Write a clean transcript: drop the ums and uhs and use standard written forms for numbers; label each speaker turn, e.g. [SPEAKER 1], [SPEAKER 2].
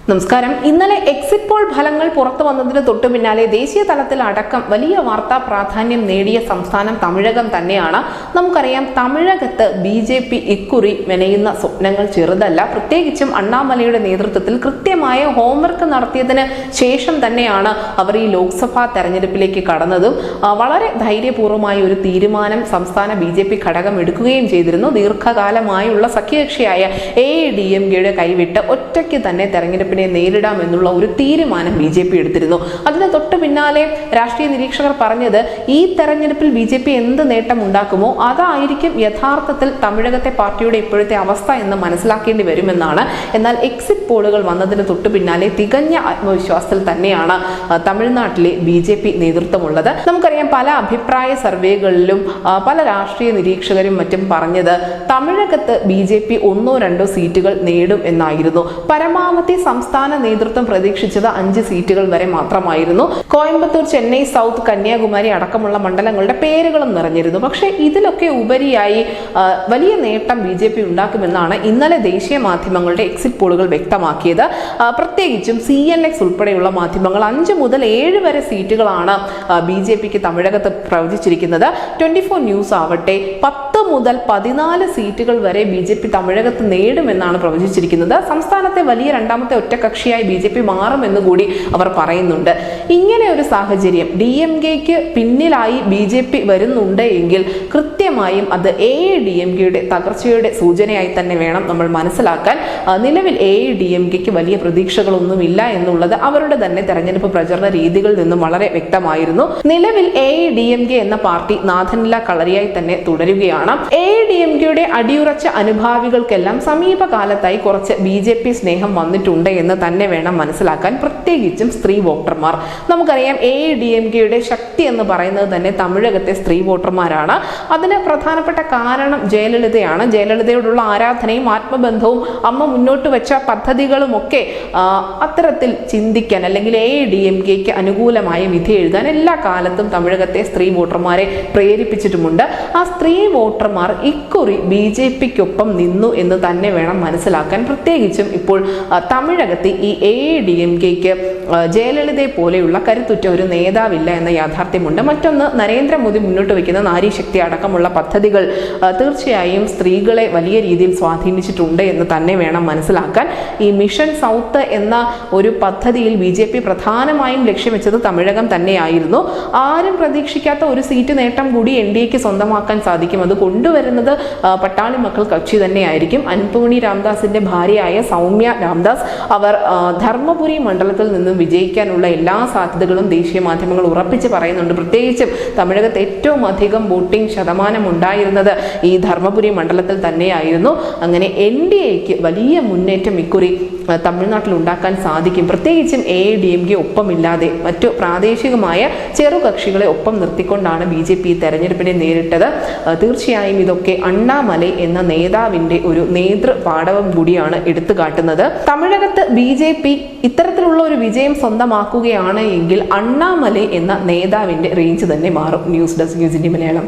[SPEAKER 1] നമസ്കാരം. ഇന്നലെ exit poll ഫലങ്ങൾ പുറത്തു വന്നതിന് തൊട്ടു പിന്നാലെ ദേശീയ തലത്തിൽ അടക്കം വലിയ വാർത്താ പ്രാധാന്യം നേടിയ സംസ്ഥാനം തമിഴകം തന്നെയാണ്. നമുക്കറിയാം, തമിഴകത്ത് BJP ഇക്കുറി മെനയുന്ന സ്വപ്നങ്ങൾ ചെറുതല്ല. പ്രത്യേകിച്ചും അണ്ണാമലയുടെ നേതൃത്വത്തിൽ കൃത്യമായ ഹോംവർക്ക് നടത്തിയതിന് ശേഷം തന്നെയാണ് അവർ ഈ ലോക്സഭാ തെരഞ്ഞെടുപ്പിലേക്ക് കടന്നതും. വളരെ ധൈര്യപൂർവ്വമായ ഒരു തീരുമാനം സംസ്ഥാന BJP ഘടകം എടുക്കുകയും ചെയ്തിരുന്നു. ദീർഘകാലമായുള്ള സഖ്യകക്ഷിയായ AIADMKയുടെ കൈവിട്ട് ഒറ്റയ്ക്ക് തന്നെ തെരഞ്ഞെടുപ്പ് നേരിടാമെന്നുള്ള ഒരു തീരുമാനം BJP എടുത്തിരുന്നു. അതിന് തൊട്ട് പിന്നാലെ രാഷ്ട്രീയ നിരീക്ഷകർ പറഞ്ഞത്, ഈ തെരഞ്ഞെടുപ്പിൽ BJP എന്ത് നേട്ടം ഉണ്ടാക്കുമോ അതായിരിക്കും യഥാർത്ഥത്തിൽ തമിഴകത്തെ പാർട്ടിയുടെ ഇപ്പോഴത്തെ അവസ്ഥ എന്ന് മനസ്സിലാക്കേണ്ടി വരുമെന്നാണ്. എന്നാൽ എക്സിറ്റ് പോളുകൾ വന്നതിന് തൊട്ട് പിന്നാലെ തികഞ്ഞ ആത്മവിശ്വാസത്തിൽ തന്നെയാണ് തമിഴ്നാട്ടിലെ BJP നേതൃത്വമുള്ളത്. നമുക്കറിയാം, പല അഭിപ്രായ സർവേകളിലും പല രാഷ്ട്രീയ നിരീക്ഷകരും മറ്റും പറഞ്ഞത് തമിഴകത്ത് BJP 1-2 സീറ്റുകൾ നേടും എന്നായിരുന്നു. പരമാവധി സംസ്ഥാന നേതൃത്വം പ്രതീക്ഷിച്ചത് 5 സീറ്റുകൾ വരെ മാത്രമായിരുന്നു. കോയമ്പത്തൂർ, ചെന്നൈ സൗത്ത്, കന്യാകുമാരി അടക്കമുള്ള മണ്ഡലങ്ങളുടെ പേരുകളും നിറഞ്ഞിരുന്നു. പക്ഷേ ഇതിലൊക്കെ ഉപരിയായി വലിയ നേട്ടം BJP ഉണ്ടാക്കുമെന്നാണ് ഇന്നലെ ദേശീയ മാധ്യമങ്ങളുടെ എക്സിറ്റ് പോളുകൾ വ്യക്തമാക്കിയത്. പ്രത്യേകിച്ചും CNX ഉൾപ്പെടെയുള്ള മാധ്യമങ്ങൾ 5 മുതൽ 7 വരെ സീറ്റുകളാണ് BJPക്ക് തമിഴകത്ത് പ്രവചിച്ചിരിക്കുന്നത്. 24 ന്യൂസ് ആവട്ടെ 10 മുതൽ 14 സീറ്റുകൾ വരെ BJP തമിഴകത്ത് നേടുമെന്നാണ് പ്രവചിച്ചിരിക്കുന്നത്. സംസ്ഥാനത്തെ വലിയ രണ്ടാമത്തെ ഒറ്റക്കക്ഷിയായി BJP മാറുമെന്ന് കൂടി അവർ പറയുന്നുണ്ട്. ഇങ്ങനെ ഒരു സാഹചര്യം DMKക്ക് പിന്നിലായി BJP വരുന്നുണ്ട് എങ്കിൽ കൃത്യമായും അത് AIADMKയുടെ തകർച്ചയുടെ സൂചനയായി തന്നെ വേണം നമ്മൾ മനസ്സിലാക്കാൻ. നിലവിൽ AIADMKക്ക് വലിയ പ്രതീക്ഷകളൊന്നുമില്ല എന്നുള്ളത് അവരുടെ തന്നെ തെരഞ്ഞെടുപ്പ് പ്രചരണ രീതികളിൽ നിന്നും വളരെ വ്യക്തമായിരുന്നു. നിലവിൽ AIADMK എന്ന പാർട്ടി നാഥനില കളരിയായി തന്നെ തുടരുകയാണ്. AIADMKയുടെ അടിയുറച്ച അനുഭാവികൾക്കെല്ലാം സമീപകാലത്തായി കുറച്ച് BJP സ്നേഹം വന്നിട്ടുണ്ട് എന്ന് തന്നെ വേണം മനസ്സിലാക്കാൻ. പ്രത്യേകിച്ചും സ്ത്രീ വോട്ടർമാർ. നമുക്കറിയാം, AIADMKയുടെ ശക്തി എന്ന് പറയുന്നത് തന്നെ തമിഴകത്തെ സ്ത്രീ വോട്ടർമാരാണ്. അതിന് പ്രധാനപ്പെട്ട കാരണം ജയലളിതയാണ്. ജയലളിതയോടുള്ള ആരാധനയും ആത്മബന്ധവും അമ്മ മുന്നോട്ട് വെച്ച പദ്ധതികളും ഒക്കെ അത്തരത്തിൽ ചിന്തിക്കാൻ അല്ലെങ്കിൽ AIADMKക്ക് അനുകൂലമായ വിധി എഴുതാൻ എല്ലാ കാലത്തും തമിഴകത്തെ സ്ത്രീ വോട്ടർമാരെ പ്രേരിപ്പിച്ചിട്ടുമുണ്ട്. ആ സ്ത്രീ വോട്ടർമാർ ഇക്കുറി BJPക്കൊപ്പം നിന്നു എന്ന് തന്നെ വേണം മനസ്സിലാക്കാൻ. പ്രത്യേകിച്ചും ഇപ്പോൾ തമിഴകത്ത് ഈ AIADMKക്ക് ജയലളിതയെ പോലെയുള്ള കരുത്തുറ്റ ഒരു നേതാവില്ല എന്ന യാഥാർത്ഥ്യമുണ്ട്. മറ്റൊന്ന്, നരേന്ദ്രമോദി മുന്നോട്ട് വയ്ക്കുന്ന നാരീശക്തി അടക്കമുള്ള പദ്ധതികൾ തീർച്ചയായും സ്ത്രീകളെ വലിയ രീതിയിൽ സ്വാധീനിച്ചിട്ടുണ്ട് എന്ന് തന്നെ വേണം മനസ്സിലാക്കാൻ. ഈ മിഷൻ സൗത്ത് എന്ന ഒരു പദ്ധതിയിൽ BJP പ്രധാനമായും ലക്ഷ്യം വെച്ചത് തമിഴകം തന്നെയായിരുന്നു. ആരും പ്രതീക്ഷിക്കാത്ത ഒരു സീറ്റ് നേട്ടം കൂടി NDAക്ക് സ്വന്തമാക്കാൻ സാധിക്കും. അത് കൊണ്ടുവരുന്നത് പട്ടാളി മക്കൾ കക്ഷി തന്നെയായിരിക്കും. അൻപുമണി രാംദാസിന്റെ ഭാര്യയായ സൗമ്യ രാംദാസ് അവർ ധർമ്മപുരി മണ്ഡലത്തിൽ നിന്നും വിജയിക്കാനുള്ള എല്ലാ സാധ്യതകളും ദേശീയ മാധ്യമങ്ങൾ ഉറപ്പിച്ച് പറയുന്നുണ്ട്. പ്രത്യേകിച്ചും തമിഴകത്ത് ഏറ്റവും അധികം വോട്ടിംഗ് ശതമാനം ഉണ്ടായിരുന്നത് ഈ ധർമ്മപുരി മണ്ഡലത്തിൽ തന്നെയായിരുന്നു. അങ്ങനെ NDAക്ക് വലിയ മുന്നേറ്റം ഇക്കുറി തമിഴ്നാട്ടിൽ ഉണ്ടാക്കാൻ സാധിക്കും. പ്രത്യേകിച്ചും AIADMK ഒപ്പമില്ലാതെ മറ്റു പ്രാദേശികമായ ചെറുകക്ഷികളെ ഒപ്പം നിർത്തിക്കൊണ്ടാണ് BJP തെരഞ്ഞെടുപ്പിനെ നേരിട്ടത്. തീർച്ചയായും ഇതൊക്കെ അണ്ണാമലൈ എന്ന നേതാവിന്റെ ഒരു നേതൃപാടവം കൂടിയാണ് എടുത്തു കാട്ടുന്നത്. തമിഴകത്ത് BJP ഇത്തരത്തിലുള്ള ഒരു വിജയം സ്വന്തമാക്കുകയാണ് എങ്കിൽ അണ്ണാമലൈ എന്ന നേതാവിന്റെ റേഞ്ച് തന്നെ മാറും. News desk news India Malayalam.